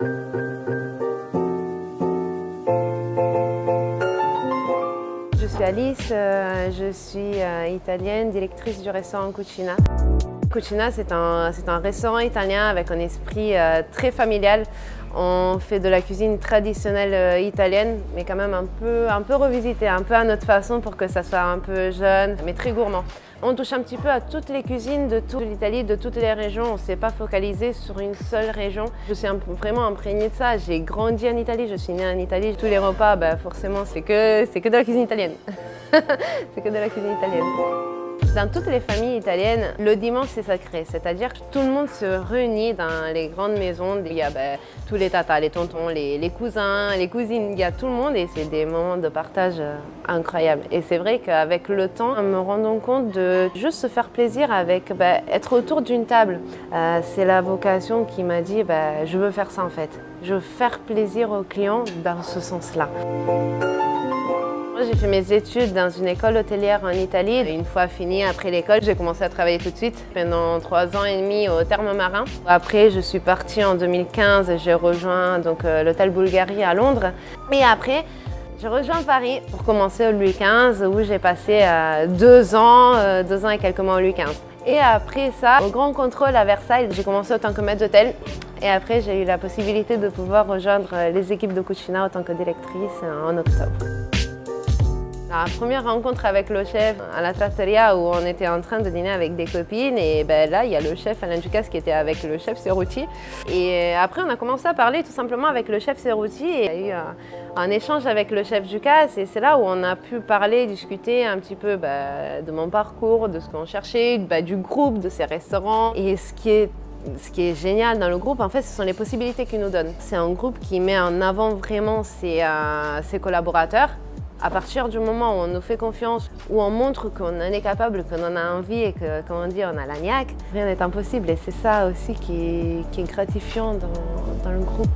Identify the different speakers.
Speaker 1: Je suis Alice, je suis italienne, directrice du restaurant Cucina. Cucina, c'est un restaurant italien avec un esprit très familial. On fait de la cuisine traditionnelle italienne, mais quand même un peu revisitée, un peu à notre façon pour que ça soit un peu jeune, mais très gourmand. On touche un petit peu à toutes les cuisines de toute l'Italie, de toutes les régions. On ne s'est pas focalisé sur une seule région. Je suis vraiment imprégnée de ça. J'ai grandi en Italie, je suis née en Italie. Tous les repas, forcément, c'est que de la cuisine italienne. C'est que de la cuisine italienne. Dans toutes les familles italiennes, le dimanche c'est sacré, c'est-à-dire que tout le monde se réunit dans les grandes maisons. Il y a tous les tatas, les tontons, les cousins, les cousines, il y a tout le monde et c'est des moments de partage incroyables. Et c'est vrai qu'avec le temps, en me rendant compte de juste se faire plaisir avec être autour d'une table. C'est la vocation qui m'a dit je veux faire ça en fait. Je veux faire plaisir aux clients dans ce sens-là. J'ai fait mes études dans une école hôtelière en Italie. Une fois fini, après l'école, j'ai commencé à travailler tout de suite pendant 3 ans et demi au Thermes Marin. Après, je suis partie en 2015 et j'ai rejoint l'hôtel Bulgarie à Londres. Et après, j'ai rejoint Paris pour commencer au Louis XV où j'ai passé 2 ans et quelques mois au Louis XV. Et après ça, au Grand Contrôle à Versailles, j'ai commencé en tant que maître d'hôtel. Et après, j'ai eu la possibilité de pouvoir rejoindre les équipes de Cucina en tant que directrice en octobre. La première rencontre avec le chef à la trattoria où on était en train de dîner avec des copines et là il y a le chef Alain Ducasse qui était avec le chef Cerruti et après on a commencé à parler tout simplement avec le chef Cerruti et il y a eu un échange avec le chef Ducasse et c'est là où on a pu parler, discuter un petit peu de mon parcours, de ce qu'on cherchait, du groupe, de ses restaurants et ce qui est génial dans le groupe, en fait, ce sont les possibilités qu'il nous donne. C'est un groupe qui met en avant vraiment ses collaborateurs. À partir du moment où on nous fait confiance, où on montre qu'on en est capable, qu'on en a envie et que, comme on dit, on a la niaque, rien n'est impossible. Et c'est ça aussi qui est gratifiant dans le groupe.